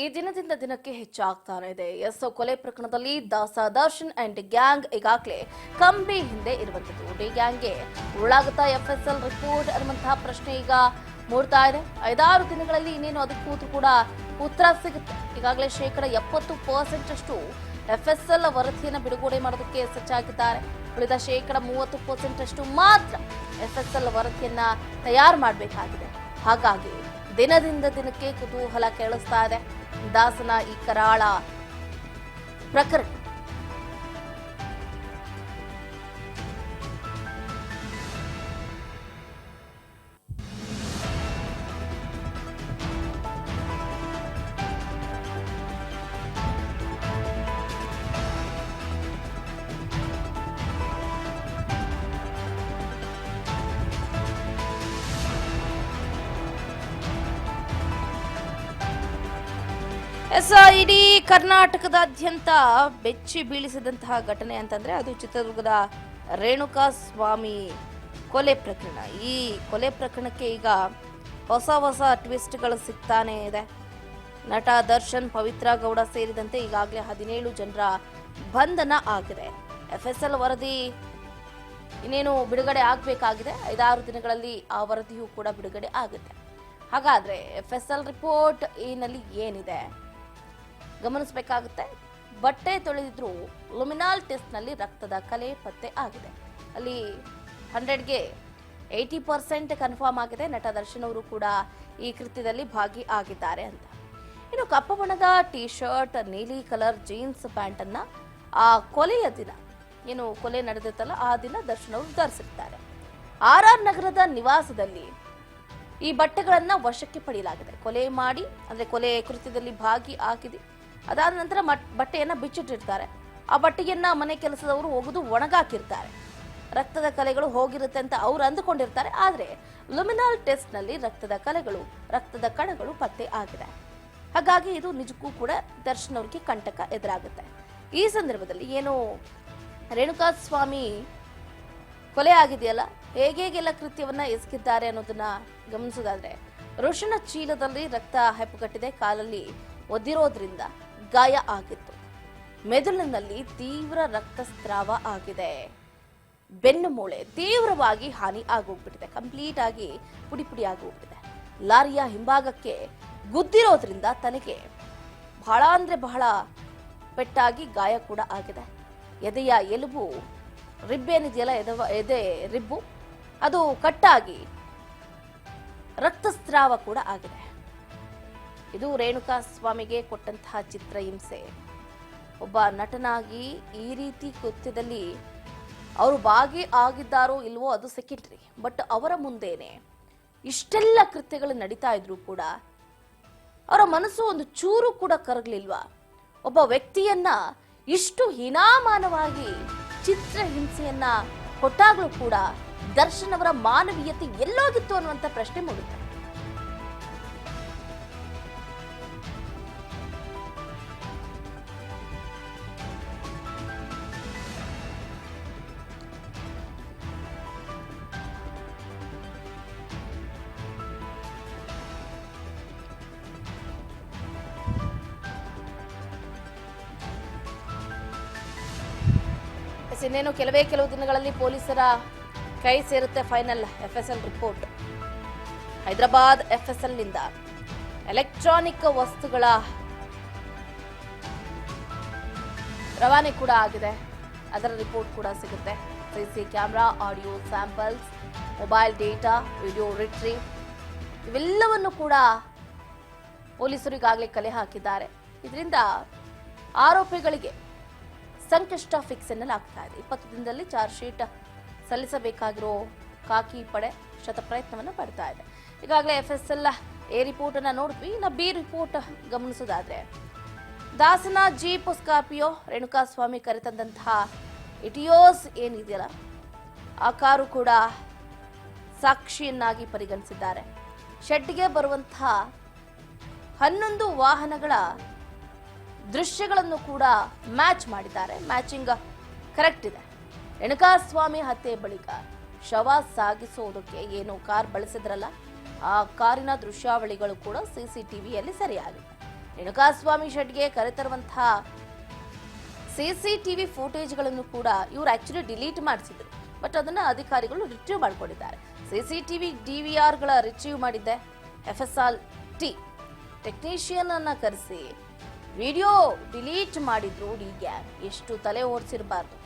ಈ ದಿನದಿಂದ ದಿನಕ್ಕೆ ಹೆಚ್ಚಾಗ್ತಾನೆ ಇದೆ. ಕೊಲೆ ಪ್ರಕರಣದಲ್ಲಿ ದಾಸ ದರ್ಶನ್ ಅಂಡ್ ಗ್ಯಾಂಗ್ ಈಗಾಗಲೇ ಕಂಬಿ ಹಿಂದೆ ಇರುವಂತದ್ದು. ಡಿ ಗ್ಯಾಂಗ್ಗೆ ಉರುಳಾಗುತ್ತಾ ಎಫ್ಎಸ್ಎಲ್ ರಿಪೋರ್ಟ್ ಅನ್ನುವಂತಹ ಪ್ರಶ್ನೆ ಈಗ ಮೂಡ್ತಾ ಇದೆ. 5-6 ದಿನಗಳಲ್ಲಿ ಇನ್ನೇನು ಅದಕ್ಕೂ ಕೂಡ ಉತ್ತರ ಸಿಗುತ್ತೆ. ಈಗಾಗಲೇ 70% ಅಷ್ಟು ಎಫ್ಎಸ್ಎಲ್ ವರದಿಯನ್ನು ಬಿಡುಗಡೆ ಮಾಡೋದಕ್ಕೆ ಸಜ್ಜಾಗಿದ್ದಾರೆ. ಉಳಿದ 30% ಅಷ್ಟು ಮಾತ್ರ ಎಫ್ಎಸ್ಎಲ್ ವರದಿಯನ್ನ ತಯಾರು ಮಾಡಬೇಕಾಗಿದೆ. ಹಾಗಾಗಿ ದಿನದಿಂದ ದಿನಕ್ಕೆ ಕುತೂಹಲ ಕೇಳಿಸ್ತಾ ಇದೆ ದಾಸನ ಈ ಕರಾಳ ಪ್ರಕರಣ. ಇಡೀ ಕರ್ನಾಟಕದಾದ್ಯಂತ ಬೆಚ್ಚಿ ಬೀಳಿಸಿದಂತಹ ಘಟನೆ ಅಂತಂದ್ರೆ ಅದು ಚಿತ್ರದುರ್ಗದ ರೇಣುಕಾ ಸ್ವಾಮಿ ಕೊಲೆ ಪ್ರಕರಣ. ಈ ಕೊಲೆ ಪ್ರಕರಣಕ್ಕೆ ಈಗ ಹೊಸ ಟ್ವಿಸ್ಟ್ಗಳು ಸಿಗ್ತಾನೆ ಇದೆ. ನಟ ದರ್ಶನ್, ಪವಿತ್ರ ಗೌಡ ಸೇರಿದಂತೆ ಈಗಾಗಲೇ 17 ಜನರ ಬಂಧನ ಆಗಿದೆ. ಎಫ್ಎಸ್ಎಲ್ ವರದಿ ಇನ್ನೇನು ಬಿಡುಗಡೆ ಆಗಬೇಕಾಗಿದೆ. 5-6 ದಿನಗಳಲ್ಲಿ ಆ ವರದಿಯೂ ಕೂಡ ಬಿಡುಗಡೆ ಆಗುತ್ತೆ. ಹಾಗಾದ್ರೆ ಎಫ್ಎಸ್ಎಲ್ ರಿಪೋರ್ಟ್ ಏನಲ್ಲಿ ಏನಿದೆ ಗಮನಿಸಬೇಕಾಗುತ್ತೆ. ಬಟ್ಟೆ ತೊಳೆದಿದ್ರು ಲುಮಿನಾಲ್ ಟೆಸ್ಟ್ ನಲ್ಲಿ ರಕ್ತದ ಕಲೆ ಪತ್ತೆ ಆಗಿದೆ. ಅಲ್ಲಿ 100ಗೆ 80% ಕನ್ಫರ್ಮ್ ಆಗಿದೆ. ನಟ ದರ್ಶನ್ ಅವರು ಕೂಡ ಈ ಕೃತ್ಯದಲ್ಲಿ ಭಾಗಿ ಆಗಿದ್ದಾರೆ ಅಂತ. ಇನ್ನು ಕಪ್ಪು ಬಣ್ಣದ ಟಿ ಶರ್ಟ್, ನೀಲಿ ಕಲರ್ ಜೀನ್ಸ್ ಪ್ಯಾಂಟ್ ಅನ್ನ ಆ ಕೊಲೆಯ ದಿನ ಏನು ಕೊಲೆ ನಡೆದಿತ್ತಲ್ಲ ಆ ದಿನ ದರ್ಶನ್ ಅವರು ಧರಿಸಿರ್ತಾರೆ. RR ನಗರದ ನಿವಾಸದಲ್ಲಿ ಈ ಬಟ್ಟೆಗಳನ್ನ ವಶಕ್ಕೆ ಪಡೆಯಲಾಗಿದೆ. ಕೊಲೆ ಮಾಡಿ ಅಂದ್ರೆ ಕೊಲೆ ಕೃತ್ಯದಲ್ಲಿ ಭಾಗಿ ಆಗಿದೆ. ಅದಾದ ನಂತರ ಬಟ್ಟೆಯನ್ನ ಬಿಚ್ಚಿಟ್ಟಿರ್ತಾರೆ. ಆ ಬಟ್ಟೆಯನ್ನ ಮನೆ ಕೆಲಸದವರು ಒಗೆದು ಒಣಗಾಕಿರ್ತಾರೆ. ರಕ್ತದ ಕಲೆಗಳು ಹೋಗಿರುತ್ತೆ ಅಂತ ಅವ್ರು ಅಂದುಕೊಂಡಿರ್ತಾರೆ. ಆದ್ರೆ ಲುಮಿನಾಲ್ ಟೆಸ್ಟ್ ನಲ್ಲಿ ರಕ್ತದ ಕಣಗಳು ಪತ್ತೆ ಆಗಿದೆ. ಹಾಗಾಗಿ ಇದು ನಿಜಕ್ಕೂ ಕೂಡ ದರ್ಶನ್ ಅವರಿಗೆ ಕಂಟಕ ಎದುರಾಗುತ್ತೆ. ಈ ಸಂದರ್ಭದಲ್ಲಿ ಏನು ರೇಣುಕಾ ಸ್ವಾಮಿ ಕೊಲೆ ಆಗಿದೆಯಲ್ಲ, ಹೇಗೆಲ್ಲ ಕೃತ್ಯವನ್ನ ಎಸಗಿದ್ದಾರೆ ಅನ್ನೋದನ್ನ ಗಮನಿಸೋದಾದ್ರೆ, ಋಷಣ ಚೀಲದಲ್ಲಿ ರಕ್ತ ಹೆಪ್ಪುಗಟ್ಟಿದೆ. ಕಾಲಲ್ಲಿ ಒದ್ದಿರೋದ್ರಿಂದ ಗಾಯ ಆಗಿತ್ತು. ಮೆದುಳಿನಲ್ಲಿ ತೀವ್ರ ರಕ್ತಸ್ರಾವ ಆಗಿದೆ. ಬೆನ್ನು ಮೂಳೆ ತೀವ್ರವಾಗಿ ಹಾನಿ ಆಗೋಗ್ಬಿಟ್ಟಿದೆ. ಕಂಪ್ಲೀಟ್ ಆಗಿ ಪುಡಿ ಆಗೋಗ್ಬಿಟ್ಟಿದೆ. ಲಾರಿಯ ಹಿಂಭಾಗಕ್ಕೆ ಗುದ್ದಿರೋದ್ರಿಂದ ತನಗೆ ಬಹಳ ಪೆಟ್ಟಾಗಿ ಗಾಯ ಕೂಡ ಆಗಿದೆ. ಎದೆಯ ಎಲುಬು ರಿಬ್ಬೇನಿದೆಯಲ್ಲ, ಎದೆ ರಿಬ್ಬು ಅದು ಕಟ್ಟಾಗಿ ರಕ್ತಸ್ರಾವ ಕೂಡ ಆಗಿದೆ. ಇದು ರೇಣುಕಾ ಸ್ವಾಮಿಗೆ ಕೊಟ್ಟಂತಹ ಚಿತ್ರಹಿಂಸೆ. ಒಬ್ಬ ನಟನಾಗಿ ಈ ರೀತಿ ಕೃತ್ಯದಲ್ಲಿ ಅವರು ಭಾಗಿ ಆಗಿದ್ದಾರೋ ಇಲ್ವೋ ಅದು ಸೆಕೆಂಡರಿ. ಬಟ್ ಅವರ ಮುಂದೇನೆ ಇಷ್ಟೆಲ್ಲ ಕೃತ್ಯಗಳು ನಡೀತಾ ಇದ್ರು ಕೂಡ ಅವರ ಮನಸ್ಸು ಒಂದು ಚೂರು ಕೂಡ ಕರಗಲಿಲ್ವಾ? ಒಬ್ಬ ವ್ಯಕ್ತಿಯನ್ನ ಇಷ್ಟು ಹೀನಾಮಾನವಾಗಿ ಚಿತ್ರಹಿಂಸೆಯನ್ನ ಕೊಟ್ಟಾಗ್ಲೂ ಕೂಡ ದರ್ಶನ್ ಅವರ ಮಾನವೀಯತೆ ಎಲ್ಲೋಗಿತ್ತು ಅನ್ನುವಂತ ಪ್ರಶ್ನೆ ಮೂಡುತ್ತೆ. ಇನ್ನೇನು ಕೆಲವು ದಿನಗಳಲ್ಲಿ ಪೊಲೀಸರ ಕೈ ಸೇರುತ್ತೆ final FSL report. Hyderabad FSL ನಿಂದ ಎಲೆಕ್ಟ್ರಾನಿಕ್ ವಸ್ತುಗಳ ರವಾನೆ ಕೂಡ ಆಗಿದೆ. ಅದರ ರಿಪೋರ್ಟ್ ಕೂಡ ಸಿಗುತ್ತೆ. CC camera, audio samples, mobile data, video retrieve ಇವೆಲ್ಲವನ್ನು ಕೂಡ ಪೊಲೀಸರು ಈಗಾಗಲೇ ಕಲೆ ಹಾಕಿದ್ದಾರೆ. ಇದರಿಂದ ಆರೋಪಿಗಳಿಗೆ ಸಂಕಷ್ಟ ಫಿಕ್ಸ್ ಎನ್ನಲಾಗ್ತಾ ಇದೆ. 20 ದಿನದಲ್ಲಿ ಚಾರ್ಜ್ ಶೀಟ್ ಸಲ್ಲಿಸಬೇಕಾಗಿರೋ ಖಾಕಿ ಪಡೆ ಶತಪ್ರಯತ್ನವನ್ನು ಪಡ್ತಾ ಇದೆ. ಈಗಾಗಲೇ ಎಫ್ಎಸ್ಎಲ್ ಎ ರಿಪೋರ್ಟ್ ಅನ್ನ ನೋಡಿದ್ವಿ. ಇನ್ನು ಬಿ ರಿಪೋರ್ಟ್ ಗಮನಿಸೋದಾದ್ರೆ, ದಾಸನ ಜೀಪ್ ಸ್ಕಾರ್ಪಿಯೋ ರೇಣುಕಾ ಸ್ವಾಮಿ ಕರೆತಂದಂತಹ ಇಟಿಯೋಸ್ ಏನಿದೆಯಲ್ಲ ಆ ಕಾರು ಕೂಡ ಸಾಕ್ಷಿಯನ್ನಾಗಿ ಪರಿಗಣಿಸಿದ್ದಾರೆ. ಶೆಡ್ಗೆ ಬರುವಂತಹ 11 ವಾಹನಗಳ ದೃಶ್ಯಗಳನ್ನು ಕೂಡ ಮ್ಯಾಚ್ ಮಾಡಿದ್ದಾರೆ. ಮ್ಯಾಚಿಂಗ್ ಕರೆಕ್ಟ್ ಇದೆ. ರೇಣುಕಾ ಸ್ವಾಮಿ ಹತ್ಯೆ ಬಳಿಕ ಶವ ಸಾಗಿಸೋದಕ್ಕೆ ಏನು ಕಾರ್ ಬಳಸಿದ್ರಲ್ಲ ಆ ಕಾರಿನ ದೃಶ್ಯಾವಳಿಗಳು ಕೂಡ ಸಿಸಿಟಿವಿಯಲ್ಲಿ ಸೆರೆಯಾಗಿವೆ. ರೇಣುಕಾಸ್ವಾಮಿ ಶೆಡ್ಗೆ ಕರೆತರುವಂತಹ CCTV ಫುಟೇಜ್ಗಳನ್ನು ಕೂಡ ಇವರು ಆಕ್ಚುಲಿ ಡಿಲೀಟ್ ಮಾಡಿಸಿದ್ರು. ಬಟ್ ಅದನ್ನ ಅಧಿಕಾರಿಗಳು ರಿಟ್ರೀವ್ ಮಾಡಿಕೊಂಡಿದ್ದಾರೆ. CCTV DVRಗಳ ರಿಟ್ರೀವ್ ಮಾಡಿದ್ದೆ FSLT ಟೆಕ್ನಿಷಿಯನ್ ಅನ್ನ ಕರೆಸಿ ವಿಡಿಯೋ ಡಿಲೀಟ್ ಮಾಡಿದ್ರು ಡಿ ಗ್ಯಾಂಗ್. ಎಷ್ಟು ತಲೆ ಓಡಿಸಿರಬಾರ್ದು.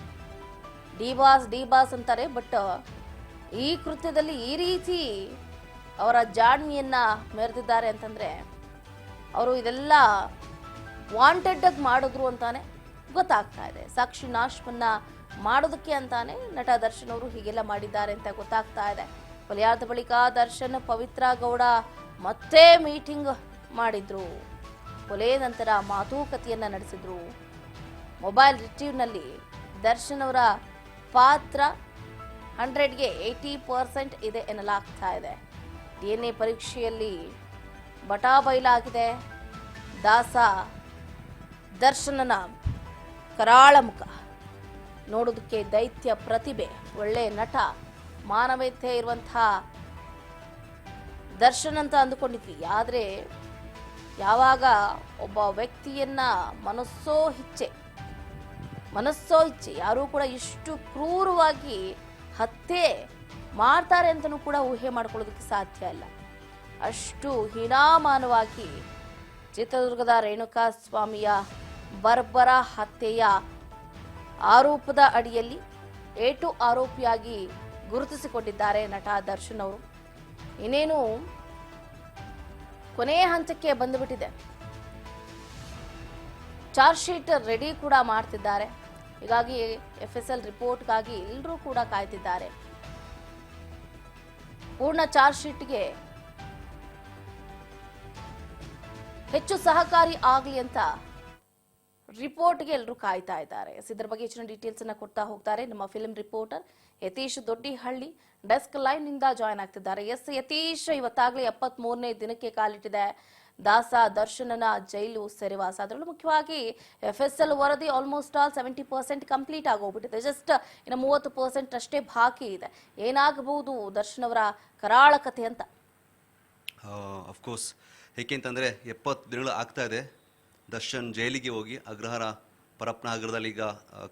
ಡಿ ಬಾಸ್ ಅಂತಾರೆ, ಬಟ್ ಈ ಕೃತ್ಯದಲ್ಲಿ ಈ ರೀತಿ ಅವರ ಜಾಣ್ಮೆಯನ್ನ ಮೆರೆದಿದ್ದಾರೆ ಅಂತಂದ್ರೆ ಅವರು ಇದೆಲ್ಲ ವಾಂಟೆಡ್ ಆಗಿ ಮಾಡಿದ್ರು ಅಂತಾನೆ ಗೊತ್ತಾಗ್ತಾ ಇದೆ. ಸಾಕ್ಷಿ ನಾಶವನ್ನ ಮಾಡೋದಕ್ಕೆ ಅಂತಾನೆ ನಟ ದರ್ಶನ್ ಅವರು ಹೀಗೆಲ್ಲ ಮಾಡಿದ್ದಾರೆ ಅಂತ ಗೊತ್ತಾಗ್ತಾ ಇದೆ. ಕೊಲೆಯಾದ ಬಳಿಕ ದರ್ಶನ್ ಪವಿತ್ರ ಗೌಡ ಮತ್ತೆ ಮೀಟಿಂಗ್ ಮಾಡಿದ್ರು. ಕೊಲೆ ನಂತರ ಮಾತುಕತೆಯನ್ನ ನಡೆಸಿದ್ರು. ಮೊಬೈಲ್ ರಿಟ್ರೀವ್ನಲ್ಲಿ ದರ್ಶನ್ ಅವರ ಪಾತ್ರ 100ಗೆ 80% ಇದೆ ಎನ್ನಲಾಗ್ತಾ ಇದೆ. DNA ಪರೀಕ್ಷೆಯಲ್ಲಿ ಬಟಾ ಬಯಲಾಗಿದೆ. ದಾಸ ದರ್ಶನನ ಕರಾಳ ಮುಖ ನೋಡೋದಕ್ಕೆ ದೈತ್ಯ ಪ್ರತಿಭೆ, ಒಳ್ಳೆ ನಟ, ಮಾನವೀಯತೆ ಇರುವಂತಹ ದರ್ಶನ್ ಅಂತ ಅಂದುಕೊಂಡಿದ್ವಿ. ಆದರೆ ಯಾವಾಗ ಒಬ್ಬ ವ್ಯಕ್ತಿಯನ್ನ ಮನಸ್ಸೋ ಇಚ್ಛೆ ಯಾರೂ ಕೂಡ ಇಷ್ಟು ಕ್ರೂರವಾಗಿ ಹತ್ಯೆ ಮಾಡ್ತಾರೆ ಅಂತಲೂ ಕೂಡ ಊಹೆ ಮಾಡ್ಕೊಳ್ಳೋದಕ್ಕೆ ಸಾಧ್ಯ ಇಲ್ಲ. ಅಷ್ಟು ಹೀನಾಮಾನವಾಗಿ ಚಿತ್ರದುರ್ಗದ ರೇಣುಕಾಸ್ವಾಮಿಯ ಬರ್ಬರ ಹತ್ಯೆಯ ಆರೋಪದ ಅಡಿಯಲ್ಲಿ ಏಟು ಆರೋಪಿಯಾಗಿ ಗುರುತಿಸಿಕೊಂಡಿದ್ದಾರೆ ನಟ ದರ್ಶನ್ ಅವರು. ಇನ್ನೇನು ಕೊನೆಯ ಹಂತಕ್ಕೆ ಬಂದುಬಿಟ್ಟಿದೆ. ಚಾರ್ಜ್ ಶೀಟ್ ರೆಡಿ ಕೂಡ ಮಾಡ್ತಿದ್ದಾರೆ. ಹೀಗಾಗಿ FSL ರಿಪೋರ್ಟ್ಗಾಗಿ ಎಲ್ಲರೂ ಕೂಡ ಕಾಯ್ತಿದ್ದಾರೆ. ಪೂರ್ಣ ಚಾರ್ಜ್ ಶೀಟ್ಗೆ ಹೆಚ್ಚು ಸಹಕಾರಿ ಆಗಲಿ ಅಂತ ರಿಪೋರ್ಟ್ಗೆ ಎಲ್ಲರೂ ಕಾಯ್ತಾ ಇದ್ದಾರೆ. ಇದರ ಬಗ್ಗೆ ಹೆಚ್ಚಿನ ಡೀಟೇಲ್ಸ್ ಅನ್ನ ಕೊಡ್ತಾ ಹೋಗ್ತಾರೆ ನಮ್ಮ film reporter Yatish Doddihalli. Desk line ನಿಂದ ಜಾಯ್ನ್ ಆಗ್ತಿದ್ದಾರೆ. ಎಸ್ ಯತೀಶ್, ಇವತ್ತಾಗಲೇ 73ನೇ ದಿನಕ್ಕೆ ಕಾಲಿಟ್ಟಿದೆ ದಾಸ ದರ್ಶನನ ಜೈಲು ಸೆರೆವಾಸ. ಅದರಲ್ಲೂ ಮುಖ್ಯವಾಗಿ FSL ವರದಿ ಆಲ್ಮೋಸ್ಟ್ ಆಲ್ 70% ಕಂಪ್ಲೀಟ್ ಆಗೋಗ್ಬಿಟ್ಟಿದೆ. ಜಸ್ಟ್ ಇನ್ನು 30% ಅಷ್ಟೇ ಬಾಕಿ ಇದೆ. ಏನಾಗಬಹುದು ದರ್ಶನ್ ಅವರ ಕರಾಳ ಕಥೆ ಅಂತ? ಅಫ್ಕೋರ್ಸ್, ಏಕೆಂತಂದರೆ 70 ದಿನಗಳು ಆಗ್ತಾ ಇದೆ. ದರ್ಶನ್ ಜೈಲಿಗೆ ಹೋಗಿ ಅಗ್ರಹಾರ ಪರಪ್ಪನಗರದಲ್ಲಿ ಈಗ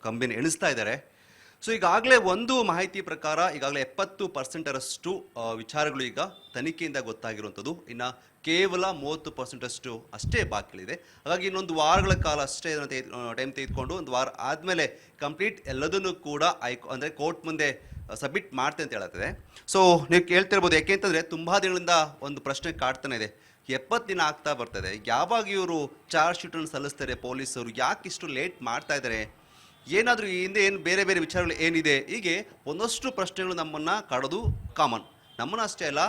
ಕಂಬಿನ ಎಣಿಸ್ತಾ ಇದ್ದಾರೆ. ಸೊ ಈಗಾಗಲೇ ಒಂದು ಮಾಹಿತಿ ಪ್ರಕಾರ ಈಗಾಗಲೇ 70% ವಿಚಾರಗಳು ಈಗ ತನಿಖೆಯಿಂದ ಗೊತ್ತಾಗಿರುವಂಥದ್ದು. ಇನ್ನು ಕೇವಲ 30% ಅಷ್ಟೇ ಬಾಕಿಗಳಿದೆ. ಹಾಗಾಗಿ ಇನ್ನೊಂದು ವಾರಗಳ ಕಾಲ ಅಷ್ಟೇ ಟೈಮ್ ತೆಗೆದುಕೊಂಡು ಒಂದು ವಾರ ಆದಮೇಲೆ ಕಂಪ್ಲೀಟ್ ಎಲ್ಲದನ್ನು ಕೂಡ ಅಂದರೆ ಕೋರ್ಟ್ ಮುಂದೆ ಸಬ್ಮಿಟ್ ಮಾಡ್ತೆ ಅಂತ ಹೇಳುತ್ತದೆ. ಸೊ ನೀವು ಕೇಳ್ತಿರ್ಬೋದು, ಯಾಕೆಂತಂದರೆ ತುಂಬ ದಿನಗಳಿಂದ ಒಂದು ಪ್ರಶ್ನೆ ಕಾಡ್ತಾನೆ ಇದೆ. 70 ದಿನ ಆಗ್ತಾ ಬರ್ತದೆ, ಯಾವಾಗ ಇವರು ಚಾರ್ಜ್ ಶೀಟನ್ನು ಸಲ್ಲಿಸ್ತಾರೆ ಪೊಲೀಸರು, ಯಾಕೆ ಇಷ್ಟು ಲೇಟ್ ಮಾಡ್ತಾ ಇದ್ದಾರೆ, ಏನಾದರೂ ಹಿಂದೆ ಏನು ಬೇರೆ ಬೇರೆ ವಿಚಾರಗಳು ಏನಿದೆ, ಹೀಗೆ ಒಂದಷ್ಟು ಪ್ರಶ್ನೆಗಳು ನಮ್ಮನ್ನು ಕಾಡೋದು ಕಾಮನ್. ನಮ್ಮನ್ನು ಅಷ್ಟೇ ಅಲ್ಲ,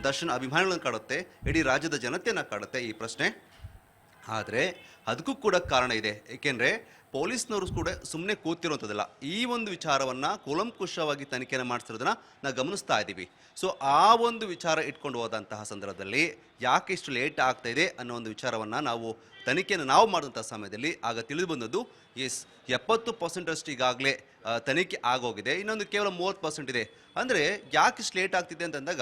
ದರ್ಶನ್ ಅಭಿಮಾನಿಗಳನ್ನು ಕಾಡುತ್ತೆ, ಇಡೀ ರಾಜ್ಯದ ಜನತೆಯನ್ನು ಕಾಡುತ್ತೆ ಈ ಪ್ರಶ್ನೆ. ಆದರೆ ಅದಕ್ಕೂ ಕೂಡ ಕಾರಣ ಇದೆ. ಏಕೆಂದರೆ ಪೊಲೀಸ್ನವರು ಕೂಡ ಸುಮ್ಮನೆ ಕೂತಿರುವಂಥದ್ದಲ್ಲ. ಈ ಒಂದು ವಿಚಾರವನ್ನು ಕೂಲಂಕುಷವಾಗಿ ತನಿಖೆಯನ್ನು ಮಾಡಿಸಿರೋದನ್ನ ನಾವು ಗಮನಿಸ್ತಾ ಇದ್ದೀವಿ. ಸೊ ಆ ಒಂದು ವಿಚಾರ ಇಟ್ಕೊಂಡು ಹೋದಂತಹ ಸಂದರ್ಭದಲ್ಲಿ ಯಾಕೆ ಇಷ್ಟು ಲೇಟ್ ಆಗ್ತಾ ಇದೆ ಅನ್ನೋ ಒಂದು ವಿಚಾರವನ್ನು ನಾವು ತನಿಖೆಯನ್ನು ನಾವು ಮಾಡಿದಂಥ ಸಮಯದಲ್ಲಿ ಆಗ ತಿಳಿದು ಬಂದದ್ದು, 70% ಈಗಾಗಲೇ ತನಿಖೆ ಆಗೋಗಿದೆ, ಇನ್ನೊಂದು ಕೇವಲ 30% ಇದೆ. ಅಂದರೆ ಯಾಕೆ ಇಷ್ಟು ಲೇಟ್ ಆಗ್ತಿದೆ ಅಂತಂದಾಗ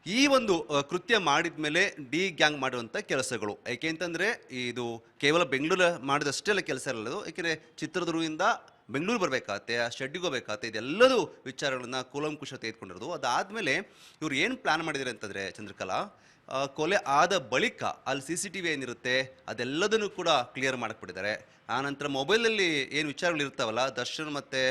ಈ ಒಂದು ಕೃತ್ಯ ಮಾಡಿದ ಮೇಲೆ ಡಿ ಗ್ಯಾಂಗ್ ಮಾಡುವಂಥ ಕೆಲಸಗಳು. ಏಕೆ ಅಂತಂದರೆ ಇದು ಕೇವಲ ಬೆಂಗಳೂರು ಮಾಡಿದಷ್ಟೆಲ್ಲ ಕೆಲಸ ಇರಲ್ಲದು. ಏಕೆಂದರೆ ಚಿತ್ರದುರ್ಗದಿಂದ ಬೆಂಗಳೂರು ಬರಬೇಕಾಗತ್ತೆ, ಆ ಶೆಡ್ಡಿಗೆ ಹೋಗಬೇಕಾಗತ್ತೆ, ಇದೆಲ್ಲದೂ ವಿಚಾರಗಳನ್ನ ಕೂಲಂಕುಷ ತೆಗೆದುಕೊಂಡಿರೋದು. ಅದಾದಮೇಲೆ ಇವ್ರು ಏನು ಪ್ಲ್ಯಾನ್ ಮಾಡಿದ್ದಾರೆ ಅಂತಂದರೆ ಚಂದ್ರಕಲಾ, ಕೊಲೆ ಆದ ಬಳಿಕ ಅಲ್ಲಿ CCTV ಏನಿರುತ್ತೆ ಅದೆಲ್ಲದನ್ನು ಕೂಡ ಕ್ಲಿಯರ್ ಮಾಡಿಬಿಟ್ಟಿದ್ದಾರೆ. ಆನಂತರ ಮೊಬೈಲಲ್ಲಿ ಏನು ವಿಚಾರಗಳು ಇರ್ತಾವಲ್ಲ, ದರ್ಶನ್ ಮತ್ತು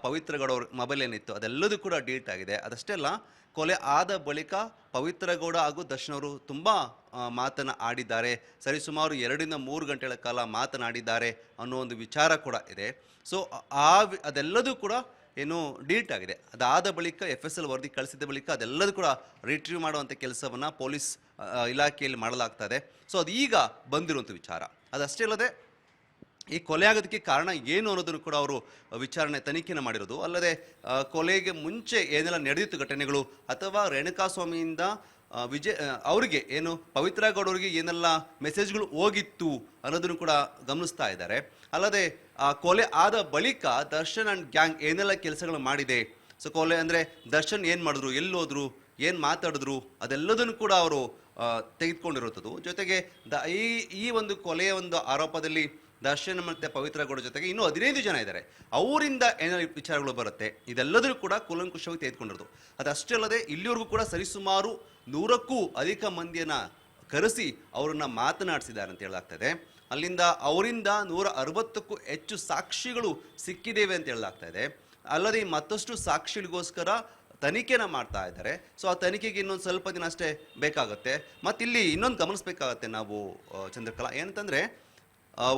ಪವಿತ್ರ ಗೌಡ ಅವ್ರ ಮೊಬೈಲ್ ಏನಿತ್ತು ಅದೆಲ್ಲದೂ ಕೂಡ ಡಿಲೀಟ್ ಆಗಿದೆ. ಅದಷ್ಟೇ ಅಲ್ಲ, ಕೊಲೆ ಆದ ಬಳಿಕ ಪವಿತ್ರ ಗೌಡ ಹಾಗೂ ದರ್ಶನ್ ಅವರು ತುಂಬ ಮಾತನ್ನು ಆಡಿದ್ದಾರೆ, ಸರಿಸುಮಾರು 2-3 ಗಂಟೆಗಳ ಕಾಲ ಮಾತನಾಡಿದ್ದಾರೆ ಅನ್ನೋ ಒಂದು ವಿಚಾರ ಕೂಡ ಇದೆ. ಸೊ ಅದೆಲ್ಲದೂ ಕೂಡ ಏನು ಡಿಲೀಟ್ ಆಗಿದೆ. ಅದಾದ ಬಳಿಕ FSL ವರದಿ ಕಳಿಸಿದ ಬಳಿಕ ಅದೆಲ್ಲದೂ ಕೂಡ ರಿಟ್ರೀವ್ ಮಾಡುವಂಥ ಕೆಲಸವನ್ನು ಪೊಲೀಸ್ ಇಲಾಖೆಯಲ್ಲಿ ಮಾಡಲಾಗ್ತಾ ಇದೆ. ಸೊ ಅದು ಈಗ ಬಂದಿರುವಂಥ ವಿಚಾರ. ಅದಷ್ಟೇ ಅಲ್ಲದೆ ಈ ಕೊಲೆ ಆಗೋದಕ್ಕೆ ಕಾರಣ ಏನು ಅನ್ನೋದನ್ನು ಕೂಡ ಅವರು ವಿಚಾರಣೆ ತನಿಖೆಯನ್ನು ಮಾಡಿರೋದು. ಅಲ್ಲದೆ ಕೊಲೆಗೆ ಮುಂಚೆ ಏನೆಲ್ಲ ನಡೆದಿತ್ತು ಘಟನೆಗಳು, ಅಥವಾ ರೇಣುಕಾಸ್ವಾಮಿಯಿಂದ ಅವರಿಗೆ ಏನು ಪವಿತ್ರ ಗೌಡ ಅವರಿಗೆ ಏನೆಲ್ಲ ಮೆಸೇಜ್ಗಳು ಹೋಗಿತ್ತು ಅನ್ನೋದನ್ನು ಕೂಡ ಗಮನಿಸ್ತಾ ಇದ್ದಾರೆ. ಅಲ್ಲದೆ ಕೊಲೆ ಆದ ಬಳಿಕ ದರ್ಶನ್ ಆ್ಯಂಡ್ ಗ್ಯಾಂಗ್ ಏನೆಲ್ಲ ಕೆಲಸಗಳು ಮಾಡಿದೆ, ಸೊ ಕೊಲೆ ಅಂದರೆ ದರ್ಶನ್ ಏನು ಮಾಡಿದ್ರು, ಎಲ್ಲಿ ಹೋದ್ರು, ಏನು ಮಾತಾಡಿದ್ರು, ಅದೆಲ್ಲದನ್ನು ಕೂಡ ಅವರು ತೆಗೆದುಕೊಂಡಿರುವಂಥದ್ದು. ಜೊತೆಗೆ ಈ ಒಂದು ಕೊಲೆಯ ಒಂದು ಆರೋಪದಲ್ಲಿ ದರ್ಶನ್ ಮತ್ತು ಪವಿತ್ರ ಗೌಡ ಜೊತೆಗೆ ಇನ್ನೂ 15 ಜನ ಇದ್ದಾರೆ. ಅವರಿಂದ ಏನಾದ್ರು ವಿಚಾರಗಳು ಬರುತ್ತೆ, ಇದೆಲ್ಲದರೂ ಕೂಡ ಕೂಲಂಕುಷವಾಗಿ ತೆಗೆದುಕೊಂಡಿರೋದು. ಅದಷ್ಟೇ ಅಲ್ಲದೆ ಇಲ್ಲಿವರೆಗೂ ಕೂಡ ಸರಿಸುಮಾರು 100ಕ್ಕೂ ಅಧಿಕ ಮಂದಿಯನ್ನ ಕರೆಸಿ ಅವರನ್ನ ಮಾತನಾಡಿಸಿದ್ದಾರೆ ಅಂತ ಹೇಳಲಾಗ್ತದೆ. ಅಲ್ಲಿಂದ ಅವರಿಂದ 160ಕ್ಕೂ ಹೆಚ್ಚು ಸಾಕ್ಷಿಗಳು ಸಿಕ್ಕಿದ್ದೇವೆ ಅಂತ ಹೇಳಲಾಗ್ತಾ ಇದೆ. ಅಲ್ಲದೆ ಮತ್ತಷ್ಟು ಸಾಕ್ಷಿಗಳಿಗೋಸ್ಕರ ತನಿಖೆನ ಮಾಡ್ತಾ ಇದ್ದಾರೆ. ಸೊ ಆ ತನಿಖೆಗೆ ಇನ್ನೊಂದು ಸ್ವಲ್ಪ ದಿನ ಅಷ್ಟೇ ಬೇಕಾಗುತ್ತೆ. ಮತ್ತಿಲ್ಲಿ ಇನ್ನೊಂದು ಗಮನಿಸಬೇಕಾಗತ್ತೆ ನಾವು ಚಂದ್ರಕಲಾ, ಏನಂತಂದರೆ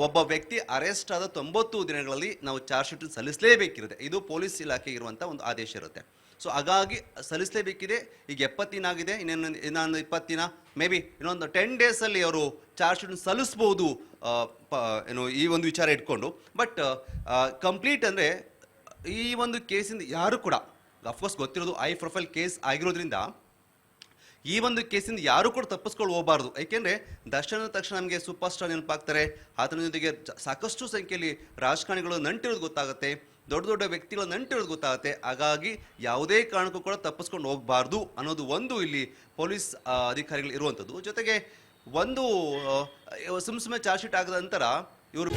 ಒಬ್ಬ ವ್ಯಕ್ತಿ ಅರೆಸ್ಟ್ ಆದ 90 ದಿನಗಳಲ್ಲಿ ನಾವು ಚಾರ್ಜ್ ಶೀಟ್ ಸಲ್ಲಿಸಲೇಬೇಕಿರುತ್ತೆ. ಇದು ಪೊಲೀಸ್ ಇಲಾಖೆಗೆ ಇರುವಂಥ ಒಂದು ಆದೇಶ ಇರುತ್ತೆ. ಸೊ ಹಾಗಾಗಿ ಸಲ್ಲಿಸಲೇಬೇಕಿದೆ. ಈಗ 70 ದಿನ ಆಗಿದೆ, ಇನ್ನೊಂದು 20 ದಿನ, ಮೇ ಬಿ ಇನ್ನೊಂದು 10 ಡೇಸಲ್ಲಿ ಅವರು ಚಾರ್ಜ್ ಶೀಟ್ ಸಲ್ಲಿಸ್ಬೋದು ಏನು ಈ ಒಂದು ವಿಚಾರ ಇಟ್ಕೊಂಡು. ಬಟ್ ಕಂಪ್ಲೀಟ್ ಅಂದರೆ ಈ ಒಂದು ಕೇಸಿಂದ ಯಾರು ಕೂಡ, ಅಫ್ಕೋರ್ಸ್ ಗೊತ್ತಿರೋದು ಹೈ ಪ್ರೊಫೈಲ್ ಕೇಸ್ ಆಗಿರೋದ್ರಿಂದ ಈ ಒಂದು ಕೇಸಿಂದ ಯಾರು ಕೂಡ ತಪ್ಪಿಸ್ಕೊಂಡು ಹೋಗಬಾರ್ದು. ಏಕೆಂದರೆ ದರ್ಶನ ತಕ್ಷಣ ನಮಗೆ ಸೂಪರ್ ಸ್ಟಾರ್ ನೆನಪಾಗ್ತಾರೆ. ಆತನ ಜೊತೆಗೆ ಸಾಕಷ್ಟು ಸಂಖ್ಯೆಯಲ್ಲಿ ರಾಜಕಾರಣಿಗಳು ನಂಟಿರೋದು ಗೊತ್ತಾಗುತ್ತೆ, ದೊಡ್ಡ ದೊಡ್ಡ ವ್ಯಕ್ತಿಗಳ ನಂಟಿರೋದು ಗೊತ್ತಾಗುತ್ತೆ. ಹಾಗಾಗಿ ಯಾವುದೇ ಕಾರಣಕ್ಕೂ ಕೂಡ ತಪ್ಪಿಸ್ಕೊಂಡು ಹೋಗಬಾರ್ದು ಅನ್ನೋದು ಒಂದು ಇಲ್ಲಿ ಪೊಲೀಸ್ ಅಧಿಕಾರಿಗಳು ಇರುವಂಥದ್ದು. ಜೊತೆಗೆ ಒಂದು ಸುಮ್ಮನೆ ಚಾರ್ಜ್ ಶೀಟ್ ಆಗದ ನಂತರ ಇವರು